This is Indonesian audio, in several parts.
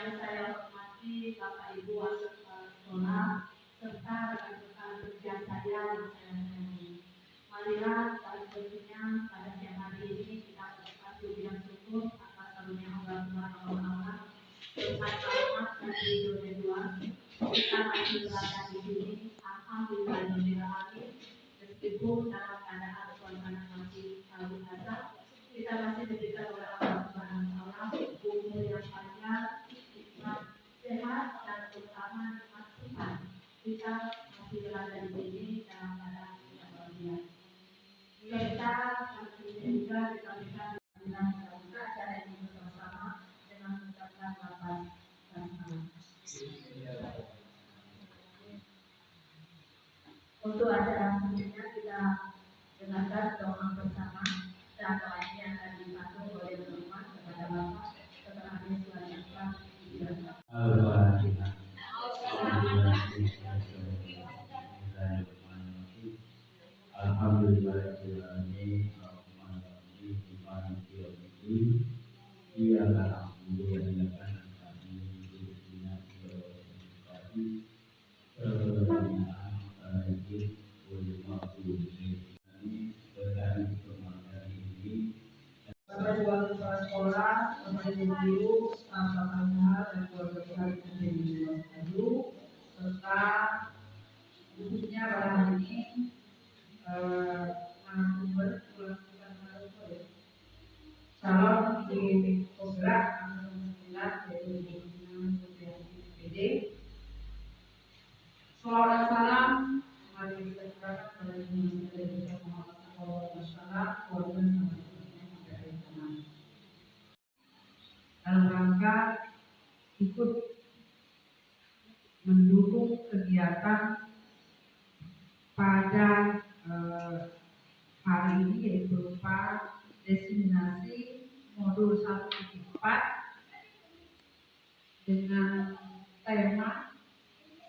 Yang saya hormati Bapak Ibu sekolah serta rekan-rekan kerja saya yang saya sayangi. Marilah pada siang hari ini kita berdoa pujian syukur atas karunia Allah Subhanahu wa Ta'ala. Berkat rahmat dan ridho-Nya kita masih berada di sini. Alhamdulillah, meskipun dalam keadaan suasana masih kabut asap, kita masih diberikan oleh Allah Subhanahu wa Ta'ala umur yang panjang, hikmat, sehat, dan terutama nikmat Tuhan. Kita masih berada di sini dalam keadaan yang bahagia. Jika kita juga diberikan dengan kita acara ini bersama dengan mengucapkan lafaz basmalah. Untuk acara selanjutnya kita dengarkan doa bersama dan doa ini akan dibantu oleh teman kepada Bapak setelah dilanjutkan dijelaskan. Sekolah, guru, staf dan keluarga besar serta khususnya pada hari ini narasumber calon di penggerak angkatan 9 yaitu PD. Salawat dan salam mari kita serahkan kepada Nabi Muhammad SAW, keluarga dalam rangka ikut mendukung kegiatan pada hari ini yaitu berupa destinasi modul 1.4 dengan tema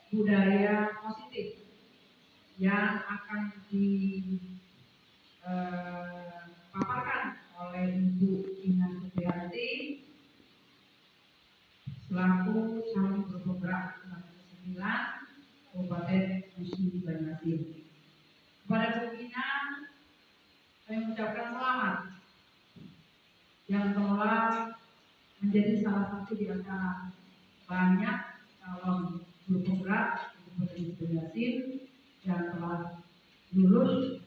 budaya positif yang akan dipaparkan oleh Ibu Ina Supriyanti selaku calon berpenggerak angkatan 9 Kabupaten Musi Banyu. Kepada Bu Ina, saya mengucapkan selamat yang telah menjadi salah satu di antara banyak calon berpenggerak Kabupaten Musi Banyu yang telah lulus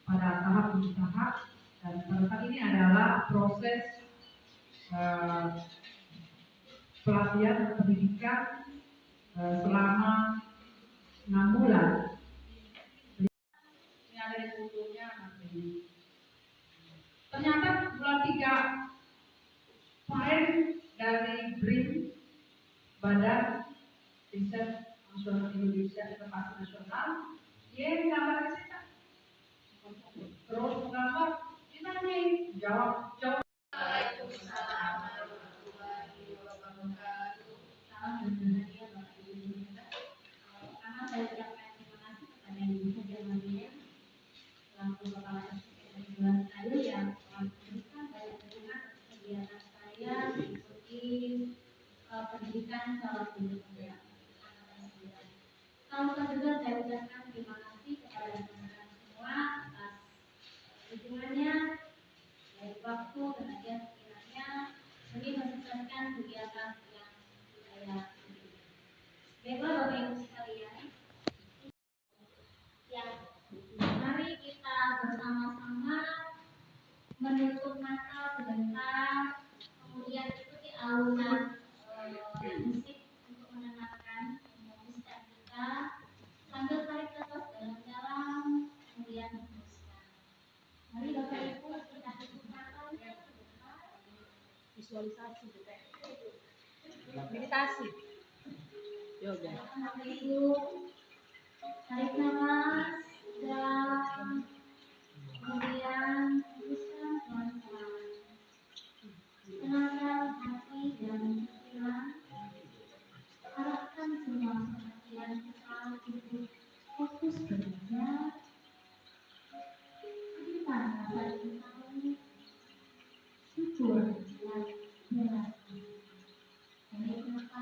pada tahap uji tahap, dan pada saat ini adalah proses pelatihan dan pendidikan selama 6 bulan. Ini ada di fotonya nanti. Ternyata bulan 3 kemarin dari BRIN, Badan Riset Nasional Indonesia Inovasi Nasional, dia menggambarkan kita. Terus menggambar, kita nih jawab. Waalaikumsalam warahmatullahi wabarakatuh. Salam dan bahagia Bapak Ibu. Pertama saya ucapkan terima kasih kepada Ibu Haja Maria selaku Kepala SPN 12 Kayu yang telah memberikan banyak dukungan kegiatan saya mengikuti pendidikan calon guru penggerak angkatan 9. Kalau juga saya ucapkan terima kasih kepada teman-teman semua atas dukungannya, baik waktu, tenaga pikirannya demi mensukseskan kegiatan yang saya pilih. Baiklah Bapak Ibu sekalian, mari kita bersama-sama menutup mata sebentar, kemudian ikuti alunan musik untuk menenangkan memutuskan kita sambil tarik nafas dalam-dalam, kemudian hembuskan. Mari Bapak Ibu kita tutup mata sebentar. Visualisasi, meditasi. Yoga. Bapak Ibu tarik nafas dalam, kemudian hembuskan pelan-pelan. Tenangkan hati dan pikiran. Arahkan semua perhatian kita untuk fokus belajar. Berikan rasa cintamu, syukur dan belas. Tarik nafas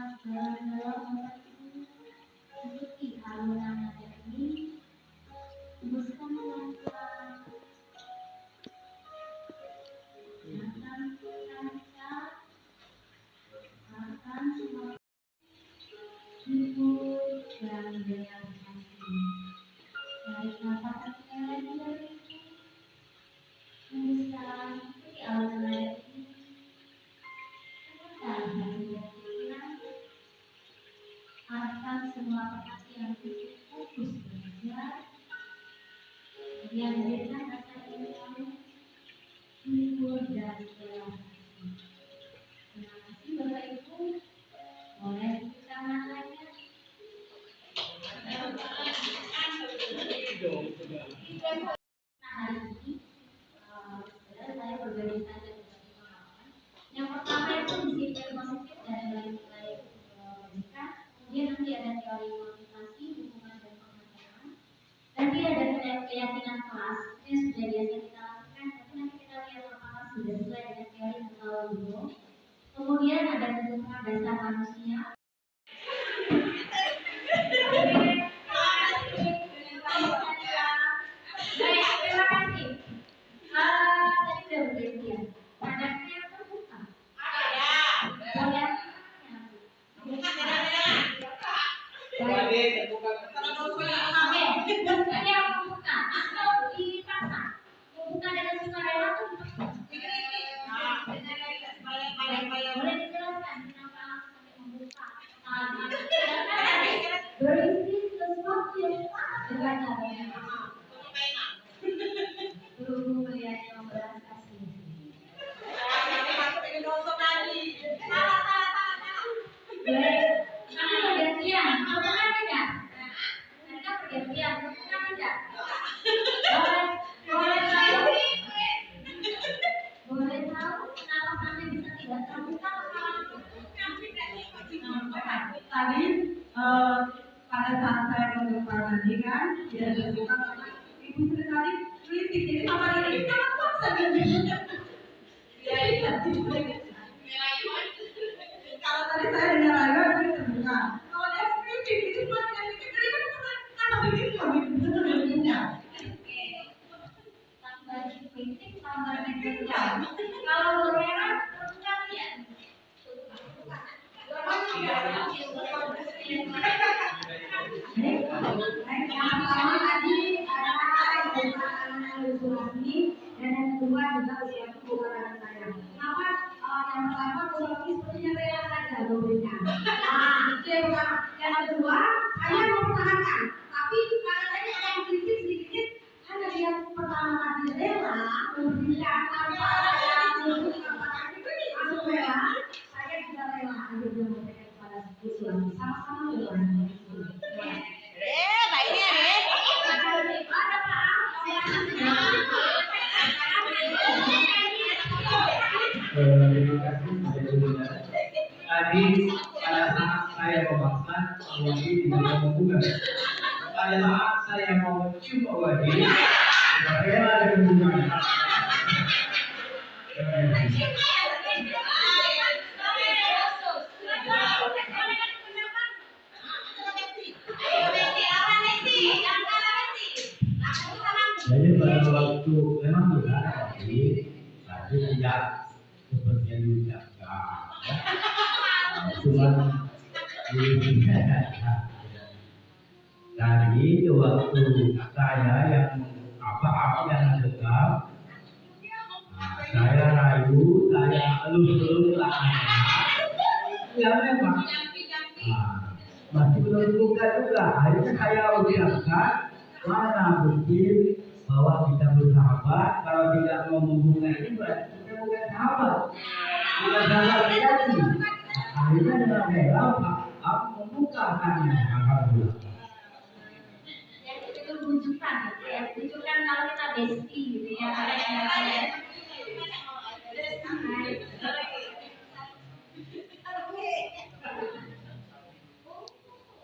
Pada saat saya mendengar tadi kan, tidak terbuka karena ibu sekali kritik. Jadi sama ini sangat paksa kan? Kalau tadi saya dengar Ayo itu terbuka. Kalau dia kritik itu cuma dengan kritik kan sama begitu betul begitu. Tambah kritik tambah kritik. Kalau bermerah terbuka ya. Dan yang kedua juga usia bukan anak saya. Kenapa yang pertama suami sepertinya rela saja memberikan. Itu yang pertama. Yang kedua saya mempertahankan. Tapi karena tadi ada yang kritik sedikit, hanya yang pertama tadi rela memberikan tanpa ada memberikan masuk rela. Saya juga rela akhirnya memberikan kepada suami sama-sama dengan terima kasih tadi pada saat saya memaksa Wadi tidak mau membuka. Pada saat saya mau mencium Wadi, saya ada hubungan. Jadi pada waktu memang benar tapi tidak seperti yang diucapkan. Cuma tadi waktu saya yang apa yang tetap, saya rayu, saya elus lah. Ya memang. Masih belum buka juga. Akhirnya saya ucapkan mana bukti bahwa kita bersahabat. Kalau tidak mau membuka ini berarti kita bukan sahabat. Bukan sahabat lagi. Akhirnya dengan rela aku membuka hanya alhamdulillah. Itu rujukan gitu ya. Rujukan kalau kita bestie gitu ya.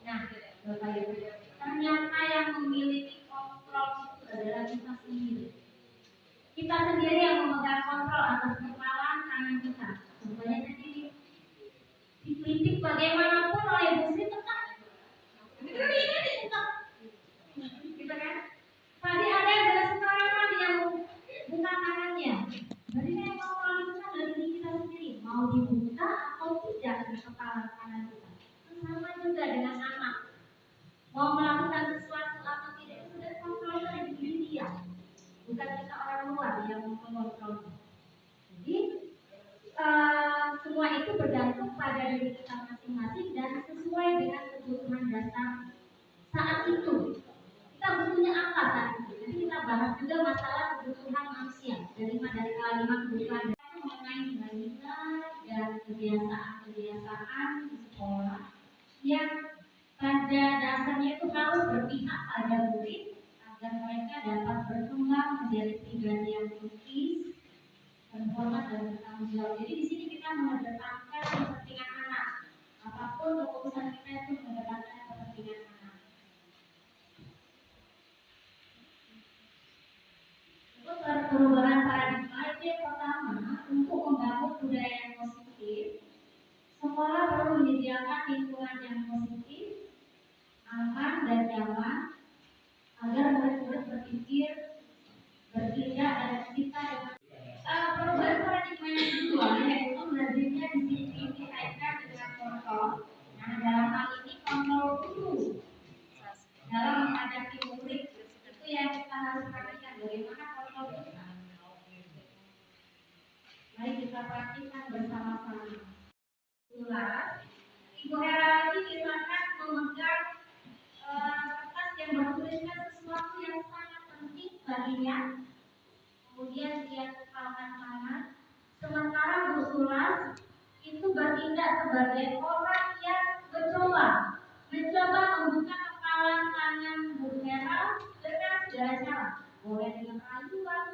Nah, Bapak Ibu, ternyata yang memiliki kontrol itu adalah kita sendiri. Kita sendiri yang memegang kontrol atas kesalahan kita. Contohnya tadi dikritik bagaimanapun oleh Gusti tetap. Gitu kan? Tadi ada sembarangan yang buka tangannya. semua itu bergantung pada diri kita masing-masing dan sesuai dengan kebutuhan dasar saat itu. Kita butuhnya apa saat itu? Nanti kita bahas juga masalah kebutuhan manusia dari kalimat kebutuhan mengenai nilai-nilai dan kebiasaan-kebiasaan di sekolah yang pada dasarnya itu harus berpihak pada murid agar mereka dapat berkembang menjadi pribadi yang kritis, terhormat dan bertanggung jawab. Jadi di sini kita mengedepankan kepentingan anak. Apapun keputusan kita itu mengedepankan kepentingan anak. Untuk perubahan paradigma itu yang pertama, untuk membangun budaya yang positif, sekolah perlu menyediakan lingkungan yang positif, aman dan nyaman, agar murid-murid berpikir, bertindak dan kita dengan perubahan paradigma yang kedua yaitu lazimnya disiplin dikaitkan dengan kontrol. Nah, dalam hal ini kontrol guru dalam menghadapi murid itu yang kita harus perhatikan bagaimana kontrol kita. Mari kita perhatikan bersama-sama. Ibu Herawati misalkan memegang kertas yang bertuliskan sesuatu yang sangat penting baginya. Kemudian dia kepalkan tangan. Sementara Bu Sulas itu bertindak sebagai orang yang mencoba membuka kepalan tangan Bu Hera dengan segala cara. Boleh dengan rayuan,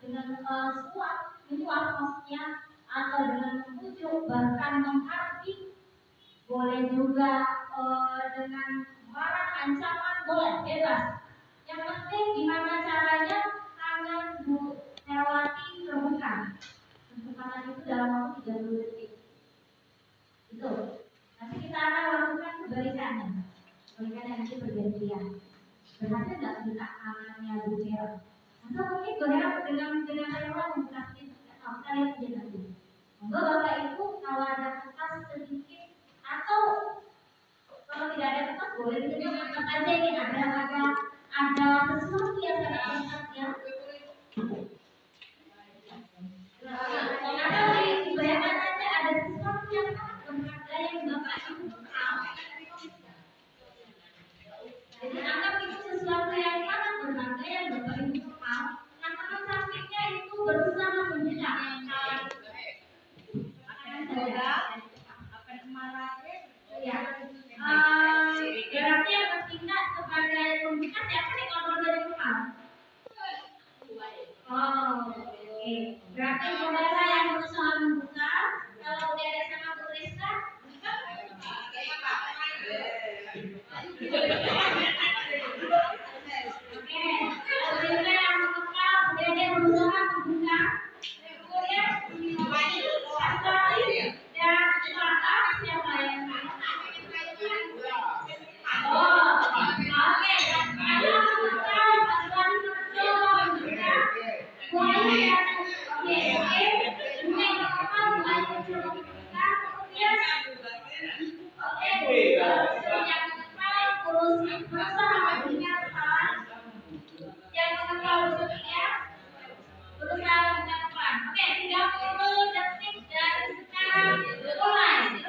dengan menyuap maksudnya, atau dengan membujuk, bahkan menghardik. Boleh juga dengan marah, ancaman, boleh bebas. Yang penting gimana caranya tangan Bu Herawati terbuka. Untuk tangan itu dalam waktu 30 detik. Itu. Nanti kita akan lakukan kebalikannya. Kebalikannya nanti bergantian. Berhasil nggak buka tangannya Bu Hera? Atau mungkin Bu Hera dengan rela membuka sedikit. Kita lihat aja nanti. Monggo Bapak Ibu kalau ada kertas sedikit atau kalau tidak ada kertas boleh dengan kertas aja ini ada sesuatu yang sangat singkat ya. Atau dibayangkan aja ada sesuatu yang sangat berharga yang Bapak Ibu tahu. Jadi anggap itu sesuatu yang sangat berharga yang Bapak Ibu tahu. Nah teman sampingnya itu berusaha menjenak. Ya. Berarti yang bertindak sebagai pembuka siapa nih kalau dari depan? Oh, oke. Berarti saudara yang berusaha membuka, kalau udah ada sama Bu Rizka, oke. Bu Rizka yang membuka, udah berusaha membuka. Kemudian Asli dan Sarah siapa yang Oke, 30 detik dari sekarang mulai.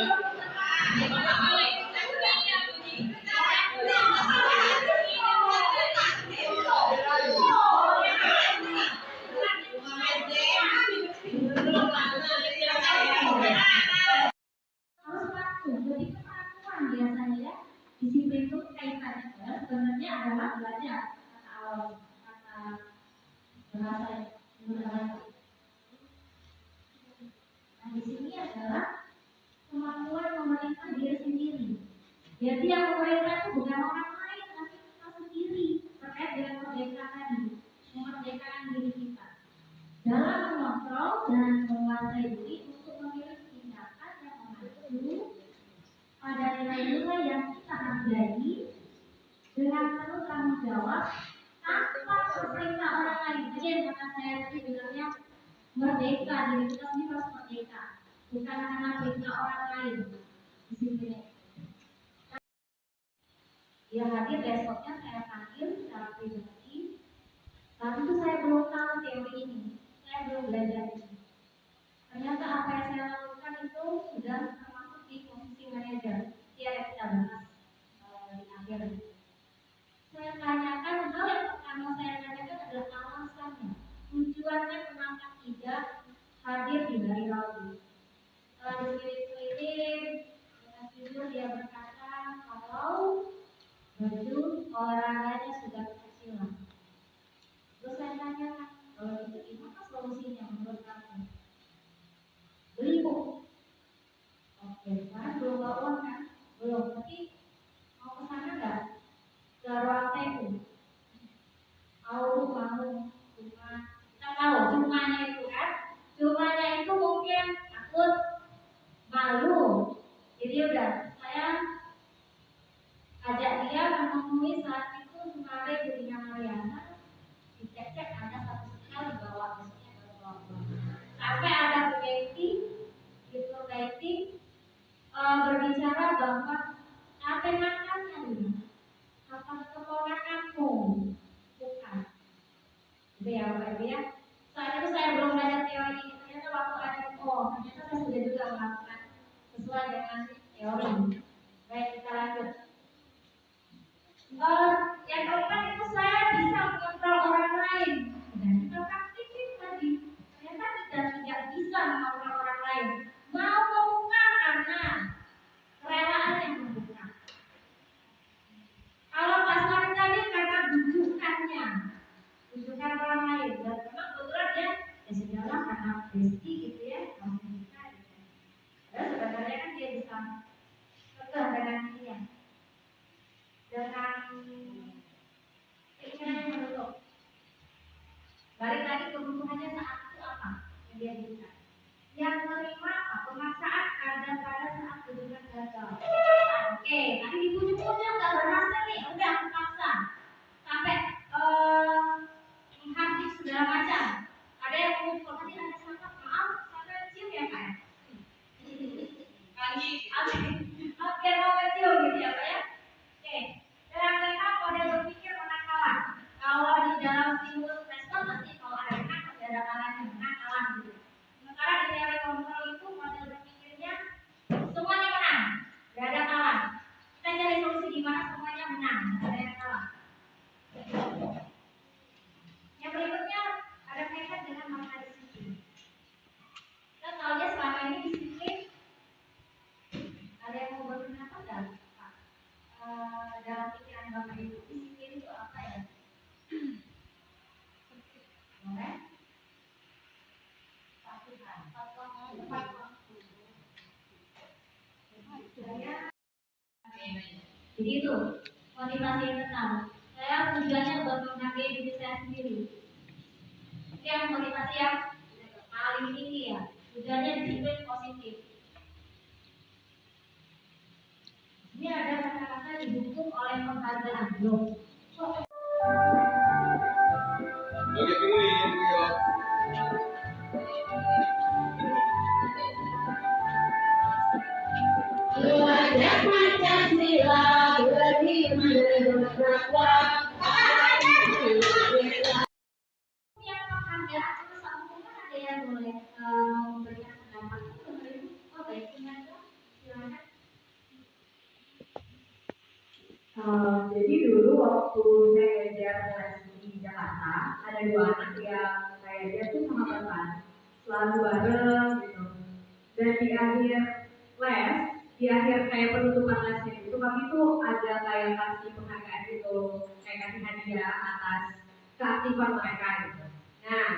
Harus patuh, jadi kepatuhan biasanya ya. Disiplin itu kaitannya sebenarnya adalah belajar kata awal, kata bahasa bahasa. Nah di sini adalah kemampuan memerintah diri sendiri. Jadi yang memerintah itu bukan orang lain, tapi kita sendiri terkait dengan merdeka tadi, memerdekakan diri kita dalam mengontrol dan menguasai diri untuk memilih tindakan yang mengacu pada nilai-nilai yang kita hargai dengan penuh tanggung jawab tanpa perintah orang lain. Jadi yang kata saya tadi bilangnya merdeka, diri kita sendiri harus merdeka, bukan karena perintah orang lain. Di sini dia hadir besoknya saya panggil secara pribadi. Saat itu saya belum tahu teori ini, saya belum belajar ini. Ternyata apa yang saya lakukan itu sudah termasuk di posisi manajer. Dia kita bahas di akhir. Saya tanyakan hal yang pertama saya tanyakan adalah alasannya, tujuannya kenapa tidak hadir di hari Rabu. Setelah disulit-sulitin, dengan jujur dia berkata kalau baju olahraganya sudah kecilan. Terus saya tanyakan, kalau itu gimana solusinya menurut kamu? Beli bu. Oke, sekarang belum bawa uang kan? Belum, tapi mau ke sana nggak? Ke ruang TU. Mau cuma kita tahu cumanya itu kan? Cumanya itu mungkin takut, malu. Jadi udah saya ajak dia menemui saat itu kemarin jadinya Mariana. Dicek-cek ada satu sekali di bawah, biasanya baru bawa. Sampai ada Bu Betty, gitu Betty berbicara bahwa apa makannya ini? Apa keponakanmu? Bukan. Gitu ya Bapak Ibu ya. Saat itu saya belum belajar teori ini. Ternyata waktu ada ternyata saya sudah juga melakukan sesuai dengan teori. Baik, kita lanjut. Yang keempat itu saya bisa mengontrol orang lain. Dan kita praktikin tadi. Ternyata kita tidak bisa mengontrol orang lain. Mau membuka karena kerelaan yang membuka. Kalau pasar tadi karena bujukannya, bujukan orang lain. Dan memang kebetulan dia ya sudahlah karena besti gitu ya, harus membuka. Gitu. Dan sebenarnya kan dia bisa kekeh dengan dia. Dengan keinginan yang menutup. Balik lagi kebutuhannya saat itu apa yang dia butuhkan. Yang menerima pemaksaan ada pada saat hubungan gagal. Oke, tadi dibujuk-bujuk nggak berhasil nih, udah aku paksa sampai menghabis segala macam. Ada yang mengumpul tadi ada siapa? Maaf, sampai cium ya Pak ya? Oke, mau cium gitu ya Pak ya? Oke, dan mereka pada berpikir menang kalah. Kalau di dalam stimulus respon nanti kalau ada menang pasti ada kalahnya, menang kalah gitu. Sementara di teori kontrol itu model berpikirnya semuanya menang, tidak ada kalah. Kita cari solusi di mana semuanya menang, tidak ada yang kalah. Yang berikutnya ada kaitan dengan makna disiplin. Kita tahu ya selama ini disiplin. Ada yang mau berpendapat nggak? Dalam pikiran Bapak Ibu disiplin itu apa ya? Boleh? Jadi itu motivasi yang tenang. Saya tujuannya buat menghargai diri saya sendiri. Itu yang motivasi yang paling tinggi ya. Tujuannya disiplin positif. Ini ada kata-kata didukung oleh penghargaan belum. Oke, pilih ya. Keluarga Pancasila beriman dan bertakwa. Yang penghargaan itu sama ada yang boleh memberikan pendapat itu baiknya silakan. Jadi dulu waktu saya ngajar les di Jakarta, ada dua anak yang kayak dia tuh sama teman, selalu bareng gitu. Dan di akhir les, di akhir kayak penutupan lesnya itu, kami tuh ada kayak kasih penghargaan gitu, kayak kasih hadiah atas keaktifan mereka gitu. Nah,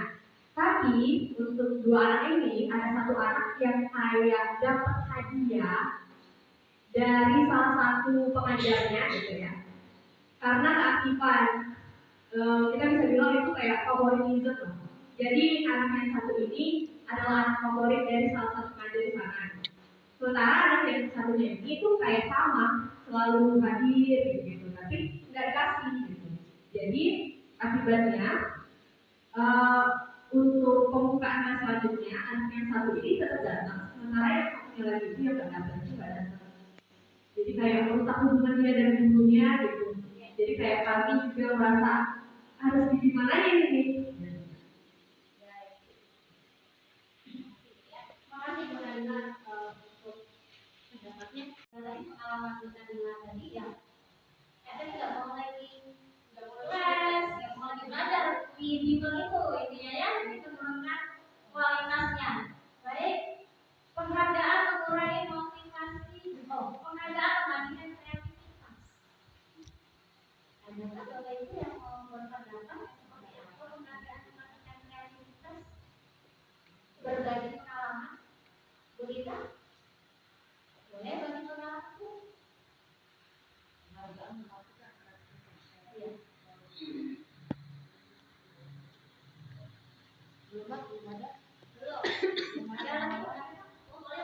tapi untuk dua anak ini ada satu anak yang kayak dapat hadiah dari salah satu pengajarnya gitu ya. Karena keaktifan, kita bisa bilang itu kayak favoritism lah. Jadi anak yang satu ini adalah anak favorit dari salah satu pengajar di sana. Sementara anak yang satunya ini itu kayak sama, selalu hadir gitu, tapi nggak dikasih gitu. Jadi akibatnya untuk pembukaan selanjutnya anak yang satu ini tetap datang, sementara yang satunya lagi itu yang nggak datang itu nggak datang. Jadi kayak merusak hubungan dia dan gurunya gitu. Jadi kayak kami juga merasa harus gimana ini. Makasih Bu Nanda untuk pendapatnya. Dari pengalaman Bu Nanda tadi ya, ada nggak mau lagi les, nggak mau lagi belajar di bimbel itu intinya ya, itu menurunkan kualitasnya. Baik, penghargaan mengurangi motivasi, penghargaan membandingkan kreativitas. Ada nggak Bapak Ibu yang mau berpendapat seperti apa penghargaan membandingkan kreativitas? Berbagi pengalaman, Bu Rita? Boleh bagi pengalamanku? Iya. Belum ada? Belum ada lagi. Oh, boleh.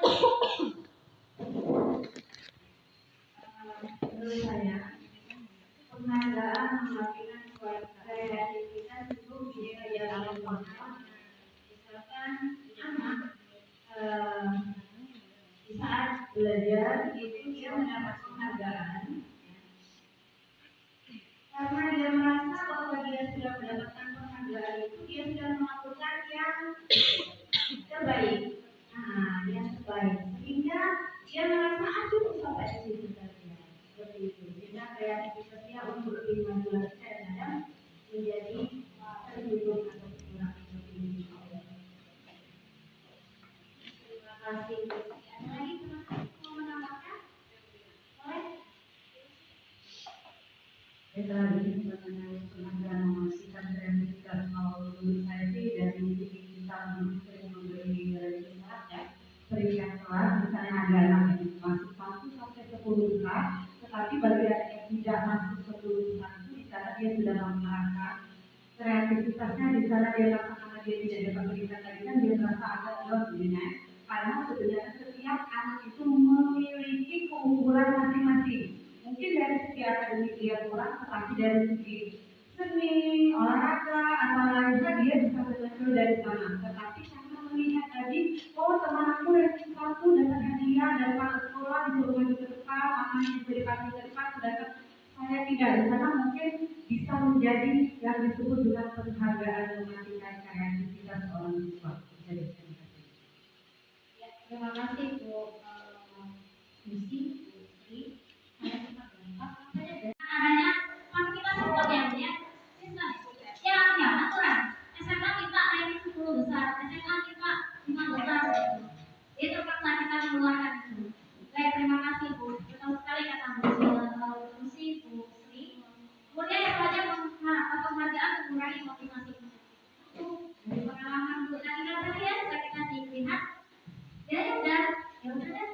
Menurut saya penghargaan melakukan kreativitas itu bisa dilakukan. Misalkan anak di saat belajar itu dia mendapat penghargaan karena dia merasa bahwa dia sudah mendapatkan penghargaan itu dia sudah melakukan yang terbaik. Yang terbaik sehingga dia merasa cukup sampai di situ saja. Seperti itu. Sehingga kreativitasnya untuk lebih maju lagi kadang-kadang menjadi tertutup atau kurang seperti ini. Terima kasih. Ada lagi teman-teman mau menambahkan? Boleh? Tadi mengenai penghargaan memastikan kreativitas menurut saya sih dari sisi kita sering memberi besar ya peringkat kelas misalnya ada anak yang masuk 1 sampai 10 besar, tetapi bagi anak yang tidak masuk 10 besar itu di sana dia sudah mengarahkan kreativitasnya di sana dia merasa karena dia tidak dapat peringkat tadi kan dia merasa agak down dirinya. Karena sebenarnya setiap anak itu memiliki keunggulan masing-masing. Mungkin dari segi akademik dia kurang, tetapi dari segi seni, olahraga, atau lainnya dia bisa menonjol dari sana. Tetapi karena melihat tadi, oh teman aku yang satu dapat hadiah dari kakak sekolah disuruh maju ke depan, mamanya diberi pagi ke depan, sedangkan saya tidak di sana mungkin bisa menjadi yang disebut dengan penghargaan mematikan kreativitas seorang siswa. Jadi, Terima kasih Bu Lucy, Bu Sri. Adanya aktivitas sistemnya ya, sistem yang aturan. SMA kita naik 10 besar, SMA kita 5 besar. Itu terpaksa kita mengeluarkan itu. Baik, terima kasih Bu. Betul sekali kata Bu Lucy, Bu Sri. Kemudian yang saja penghargaan mengurangi motivasi. Dari pengalaman Bu Nadira tadi ya, saya kasih lihat. Ya udah deh.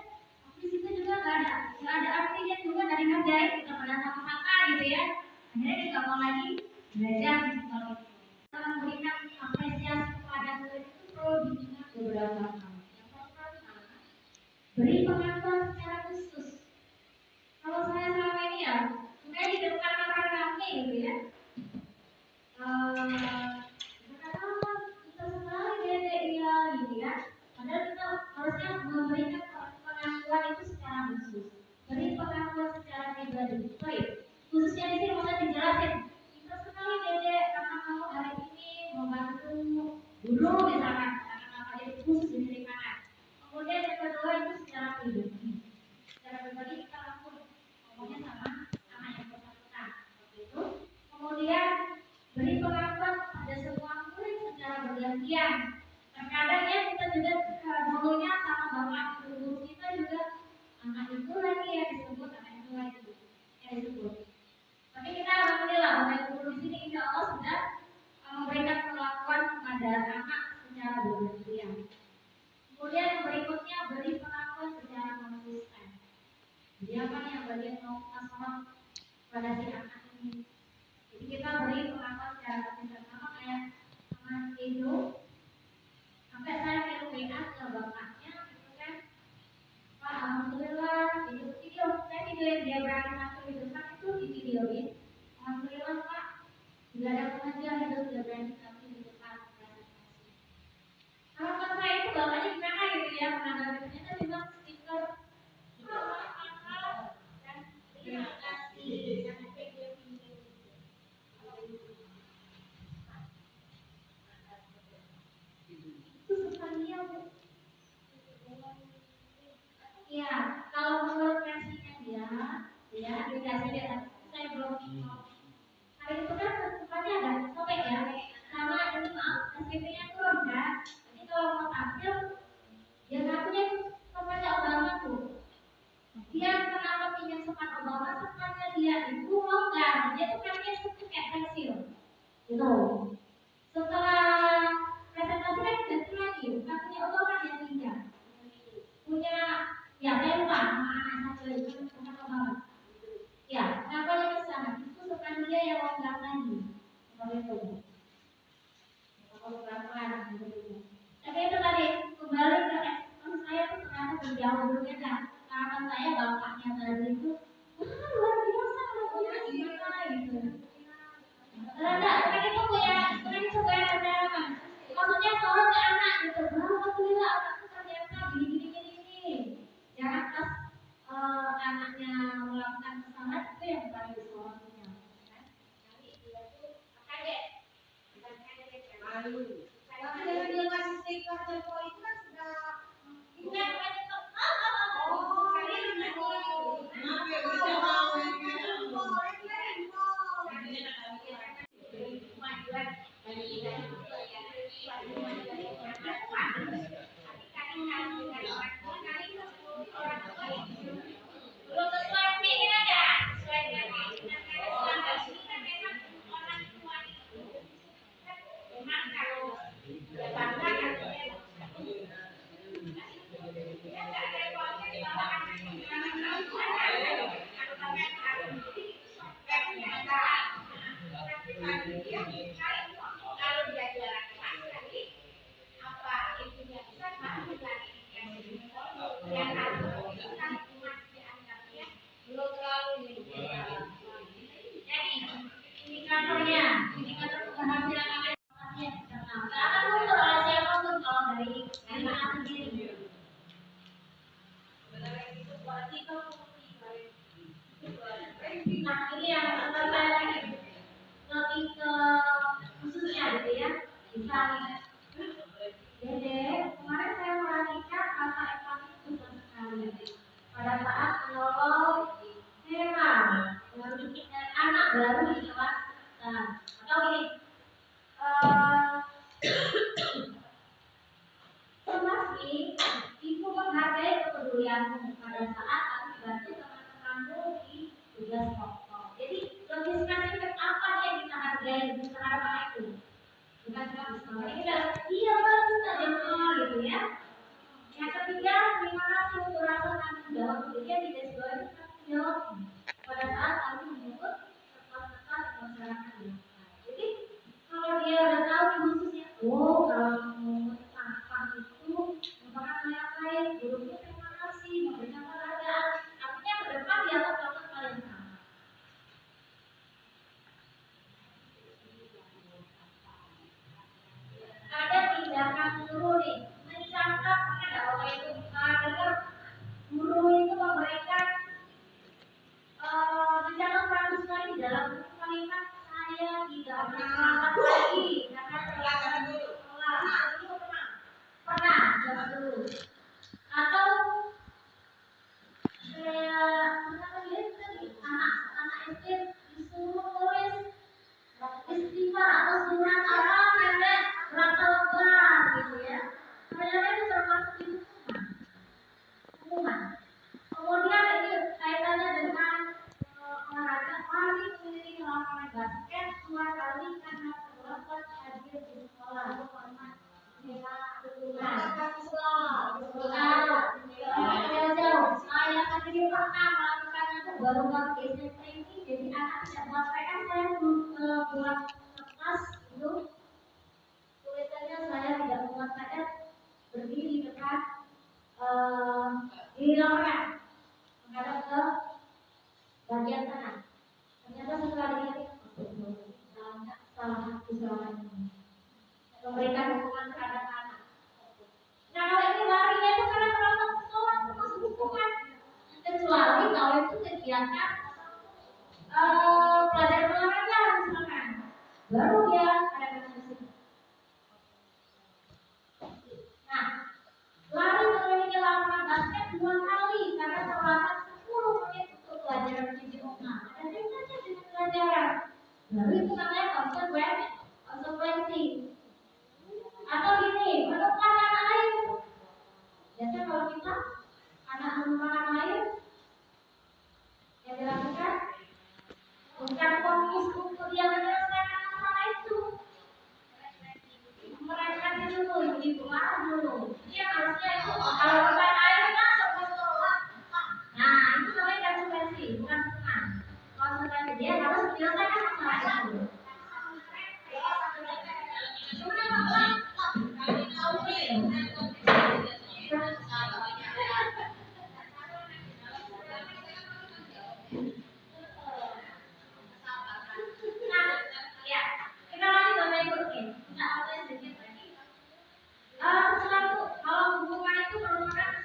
Di situ juga nggak ada artinya juga dari ngerjain kita pada sama-sama gitu ya. Akhirnya dia nggak mau lagi belajar kalau itu. Kita memberikan apresiasi kepada murid itu perlu diingat beberapa hal. Yang pertama, beri pengakuan secara khusus. Kalau saya selama ini ya, sebenarnya di depan orang ramai gitu ya. Kita sekali dedek ya gitu ya. Padahal kita harusnya memberikan pengakuan itu secara khusus. Beri pengakuan secara pribadi. Baik, khususnya di sini mau dijelasin. Kita sekali dedek karena kamu hari ini membantu guru misalkan, karena kakak jadi khusus di sini kanan. Kemudian yang kedua itu secara pribadi. Secara pribadi kita lakukan ngomongnya sama yang itu lagi yang disebut yang disebut. Tapi kita alhamdulillah Bapak Ibu di sini insya Allah sudah memberikan perlakuan kepada anak secara bergantian. Kemudian berikutnya beri perlakuan secara konsisten. Jadi apa yang bagian mau masalah pada si anak ini? Jadi kita beri perlakuan secara konsisten sama kayak sama itu. Sampai saya kirim WA ke bapaknya, gitu kan? Pak, alhamdulillah, video saya videoin dia berani masuk di depan itu di videoin. Alhamdulillah Pak, tidak ada pengajian itu sudah berani masuk di depan. Harapan saya itu bapaknya gimana gitu ya, menanggapi ternyata memang stiker. Dan terima kasih sangat video itu sekalian Bu. Ya, kalau menurut versinya dia dikasih saya belum hari itu kan tempatnya agak sobek ya, sama ini maaf SPP-nya turun kan, jadi kalau mau tampil dia ngakunya tempatnya Obama tuh, dia kenapa pinjam sempat Obama, tempatnya dia itu longgar, dia tuh kakinya seperti kayak pensil, gitu. Setelah presentasi kan ganti lagi, kakinya Obama yang pinjam, punya ya saya lupa nama anak satu itu tempat Obama. Ya, kenapa dia ke sana? Itu bukan dia yang longgar lagi. Seperti itu. Kalau pelan-pelan gitu. Tapi itu tadi kembali ke ekspor saya itu ternyata berjauh berbeda. Karena saya bapaknya tadi itu luar biasa lakunya gimana gitu. Ternyata kan itu punya ada maksudnya seorang ke anak gitu. Alhamdulillah anakku ternyata gini. Jangan pas anaknya melakukan kesalahan itu yang paling disorotnya, kan? Jadi dia tuh kaget, bukan kaget malu. Tapi dengan dia ngasih stiker tempo itu kan sudah bukan itu. Kali ini belum sesuai ini aja, sesuai dengan ini kan memang orang tua itu kan memang kalau dia bangga kan dia nggak ada kualitas sama anak kalau dia jualan kelas tadi apa intinya bisa masih lagi yang harus kita masih dianggapnya belum terlalu jadi indikator keberhasilan aplikasi yang eksternal nggak akan muncul oleh siapapun kalau dari anak sendiri. Nah ini yang saya lagi lebih ke khususnya gitu ya, misalnya Dede, kemarin saya perhatikan rasa empati itu besar sekali pada saat menolong Hera, anak baru di kelas. Nah, atau gini, pasti ibu menghargai kepedulianmu pada saat aku bantu teman-temanmu di tugas pokok. Jadi lebih spesifik apa yang kita hargai terhadap anak itu. Bukan cuma misalnya kita iya bagus saja gitu ya. Yang ketiga, terima kasih untuk rasa tanggung jawab. Jadi yang tidak sesuai tanggung jawab pada saat kami menyebut serta-serta di masyarakat desa. Jadi kalau dia udah tahu di khususnya, kalau mau sampah itu merupakan hal yang lain, gurunya terima kasih memberikan penghargaan. Artinya ke depan dia akan melakukan hal yang sama. Ada tindakan guru nih mencatat ada Bapak Ibu dengar guru itu memberikan mencatat 100 kali dalam kalimat saya tidak berangkat lagi karena terlambat basket 2 kali karena terlambat hadir di sekolah. Jauh-jauh, saya tadi pernah melakukan itu baru waktu SMP ini, jadi anak tidak buat PR, saya buat kertas itu tulisannya saya tidak buat PR, berdiri dekat di lapangan menghadap ke bagian sana. Ternyata setelah dilihat salah satu selama ini memberikan hukuman terhadap anak. Nah kalau ini larinya itu karena terlambat sekolah itu masuk hukuman. Kecuali kalau itu kegiatan pelajaran olahraga misalkan, baru dia ada kasus. Nah, lari mengelilingi lapangan basket 2 kali karena terlambat 10 menit untuk pelajaran fisik umum. Ada kaitannya dengan pelajaran. Baru itu namanya konsekuensi. Atau gini, menumpahkan air. Biasanya kalau kita anak menumpahkan air, yang dilakukan bukan fokus untuk dia menyelesaikan masalah itu. Mereka dulu, ibu marah dulu. Dia harusnya itu kalau bukan air masuk ke sekolah. Nah, itu namanya konsekuensi, bukan hukuman. Konsekuensi dia harus menyelesaikan masalah itu.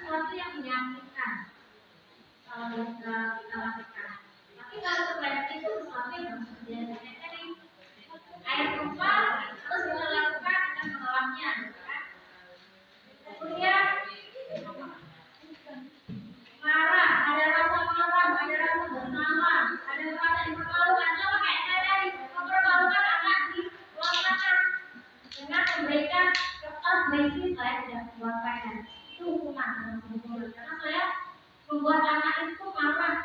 Sesuatu yang menyakitkan kalau kita lakukan. Tapi kalau konsekuensi itu sesuatu yang harus dilakukan. Air tumpah terus kita lakukan dengan mengelapnya, kan? Kemudian marah, ada rasa marah, ada rasa bersalah, ada rasa dipermalukan. Coba kayak saya tadi mempermalukan anak di lapangan dengan memberikan kertas berisi saya tidak buat PR. Itu hukuman karena saya membuat anak itu marah.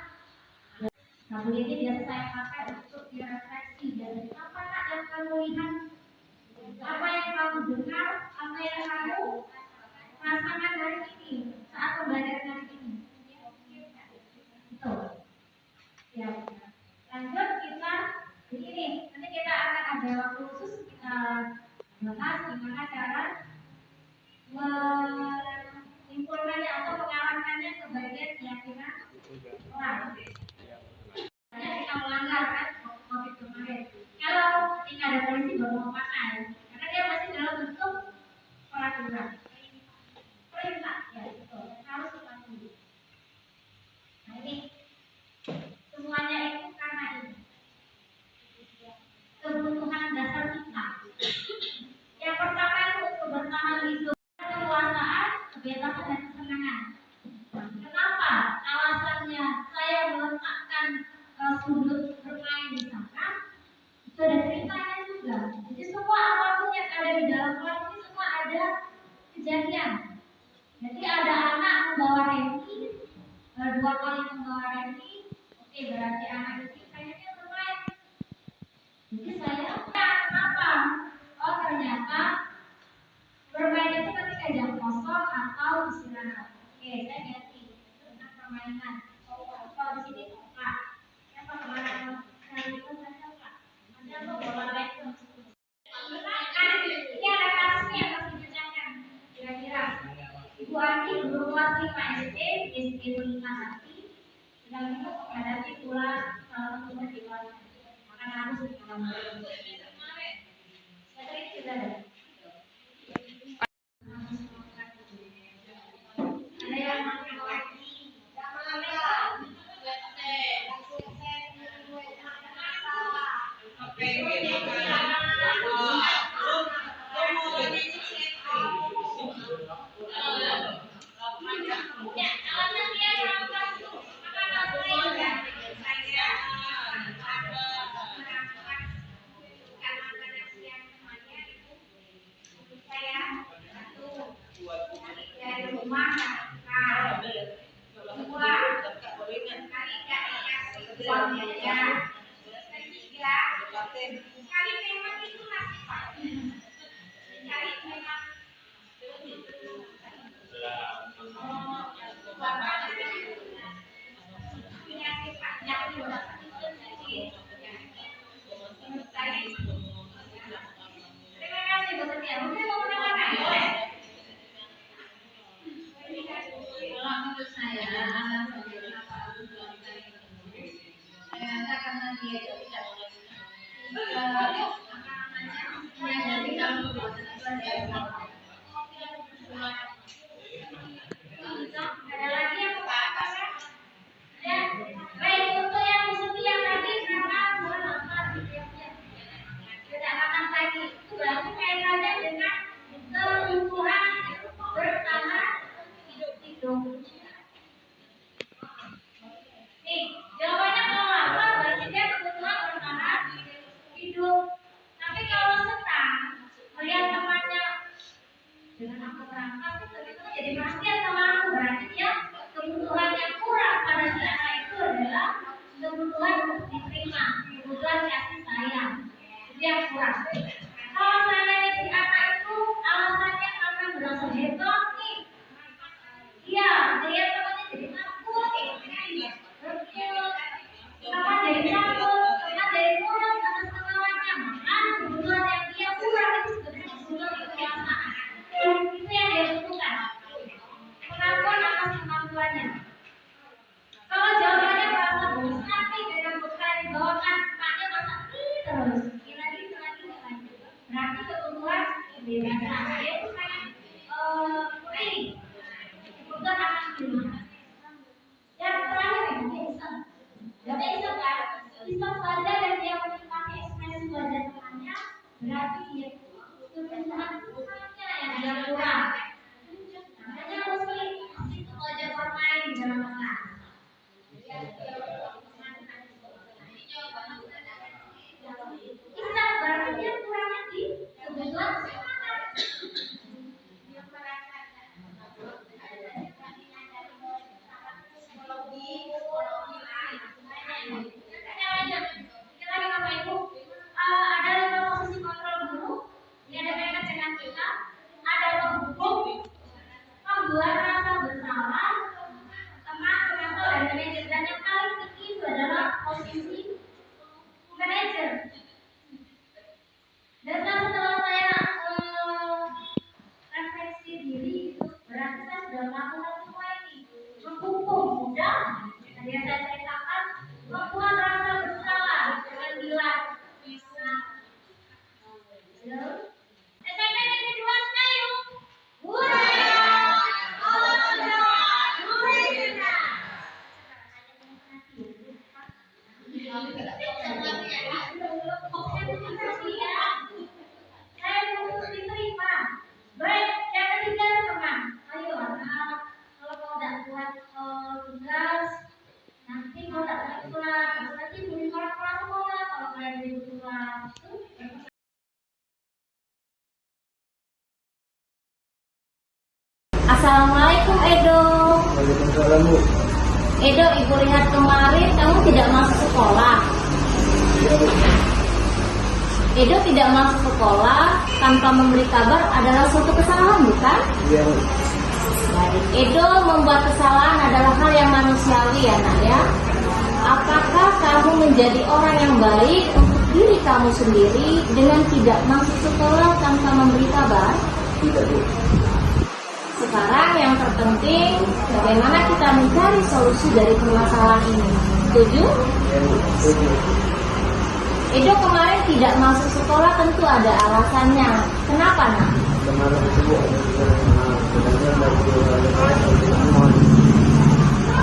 Nah, ini biasa saya pakai untuk direfleksi dari apa yang kamu lihat, apa yang kamu dengar, apa yang kamu rasakan dari ini saat pembelajaran hari ini. Itu. Ya. Lanjut kita begini, nanti kita akan ada waktu khusus kita bahas gimana cara menyimpulkannya atau mengarahkannya ke bagian keyakinan orang. Kita melanggar kan COVID kemarin. Kalau ketika ada polisi baru mau pakai, karena dia masih dalam bentuk peraturan. Perintah, ya itu harus dipatuhi. Nah ini semuanya itu karena ini kebutuhan dasar kita. Yang pertama itu untuk bertahan hidup, kekuasaan, kebebasan dan kesenangan. Kenapa? Alasannya saya meletakkan sudut bermain di sana. Itu ada ceritanya juga. Jadi semua apapun yang ada di dalam kelas ini semua ada kejadian. Jadi ada anak membawa remi, 2 kali membawa remi. Oke, berarti anak itu kayaknya bermain. Jadi saya kenapa? Oh ternyata bermain itu ketika jam kosong atau istirahat. Oke, saya ganti tentang permainan. Kalau di sini Pak, siapa kemarin hari itu saya Pak. Ada lo bola lempar. Ini ada kasusnya yang harus dibacakan. Kira-kira Ibu Ani guru kelas 5 SD, SD Lima Hati, sedang menghadapi pula salah satu murid kelasnya. Maka harus dikalahkan. Saya ini sudah ada. Ada yang dari rumah kedua kali gak dikasih uang jajan, ketiga Sekali memang itu nasib Pak. Sekali memang Bapak punya sifatnya juga. Terima kasih Bu Setia. Mungkin mau menambahkan boleh? Kalau menurut saya alasan kenapa aku melakukan itu, saya rasa karena dia itu tidak menyadari kalau perbuatan itu adalah salah. Ada lagi yang mau apa kan? Ya, baik untuk yang Bu Setia tadi karena bukan apa tidak makan lagi itu berarti kaitannya dengan kebutuhan bertahan hidup. Nih, jawabannya kalau lapar berarti dia kebutuhan bertahan hidup. Tapi kalau senang melihat temannya dengan aku berangkat itu jadi perhatian sama aku berarti dia kebutuhan yang kurang pada si anak itu adalah kebutuhan untuk diterima, kebutuhan kasih sayang itu yang kurang. Kalau seandainya si anak itu alasannya karena berasa hebat nih, iya dia temannya jadi takut, apa jadi takut, apa jadi kurang sama segalanya, maka kebutuhan yang dia kurang itu sebenarnya kebutuhan kekuasaan. Itu yang dia butuhkan. Pengakuan atas kemampuannya. Kalau jawabannya merasa bosan nih dengan bekal yang dibawakan, maknya masa terus. Lagi. Berarti kebutuhan kebebasan. Dia itu kayak ini. Kebutuhan akan kebebasan. Yang terakhir yang iseng. Yang iseng kan? Iseng saja dan dia menikmati ekspresi wajah temannya, berarti dia kebutuhan Tuhannya yang dia kurang. Makanya mesti itu aja bermain di dalam kelas. Iseng berarti dia kurangnya di kebutuhan semangat. Ada 5 posisi kontrol guru. Ini ada kaitan dengan kita. Ada penghukum, membuat rasa bersalah, teman, pengatur, dan manajer. Dan yang paling tinggi itu adalah posisi manajer. Dan setelah saya refleksi diri itu berarti saya sudah melakukan semua ini. Menghukum sudah, tadi yang saya ceritakan, membuat rasa bersalah dengan bilang SMP negeri 2 Senayu. Budaya, saya putus diterima. Baik, yang ketiga teman. Ayo anak, kalau kau tidak buat tugas, nanti kau tak dapat kelas. Nanti beli kelas sekolah kalau kalian beli kelas. Assalamualaikum Edo. Waalaikumsalam, Bu. Edo, Ibu lihat kemarin kamu tidak masuk sekolah. Iya, Bu. Edo tidak masuk sekolah tanpa memberi kabar adalah suatu kesalahan, bukan? Iya, Bu. Baik, Edo membuat kesalahan adalah hal yang manusiawi ya nak ya. Apakah kamu menjadi orang yang baik untuk diri kamu sendiri dengan tidak masuk sekolah tanpa memberi kabar? Tidak, Bu. Sekarang yang terpenting bagaimana kita mencari solusi dari permasalahan ini. Setuju? Iya, Bu. Setuju. Edo kemarin tidak masuk sekolah tentu ada alasannya. Kenapa nak? Kemarin itu, Bu, sebenarnya dari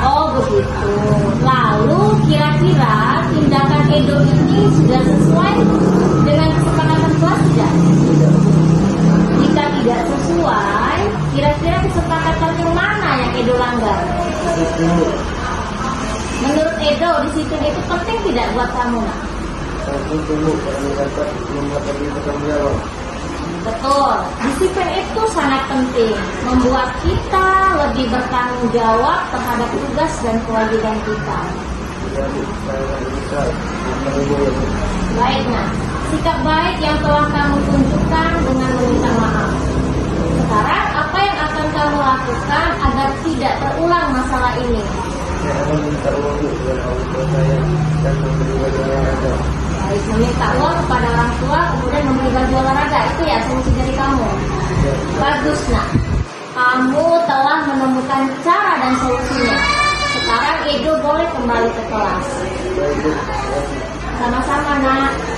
Oh begitu. Lalu kira-kira tindakan Edo ini sudah sesuai dengan kesepakatan kelas tidak? Jika tidak sesuai, kira-kira kesepakatan yang mana yang Edo langgar? Menurut Edo disiplin itu penting tidak buat kamu nak? tunggu karena dapat belum dapat bertanggung jawab. Betul, disiplin itu sangat penting, membuat kita lebih bertanggung jawab terhadap tugas dan kewajiban kita. Baik, nah, sikap baik yang telah kamu tunjukkan dengan meminta maaf. Sekarang apa yang akan kamu lakukan agar tidak terulang masalah ini? Saya akan meminta uang kepada orang tua saya dan memberi baju olahraga. Baik, meminta uang kepada orang tua, kemudian membeli baju olahraga. Itu ya solusi dari kamu. Bagus, nak. Kamu telah menemukan cara dan solusinya. Sekarang Edo boleh kembali ke kelas. Baik, Bu. Sama-sama, nak.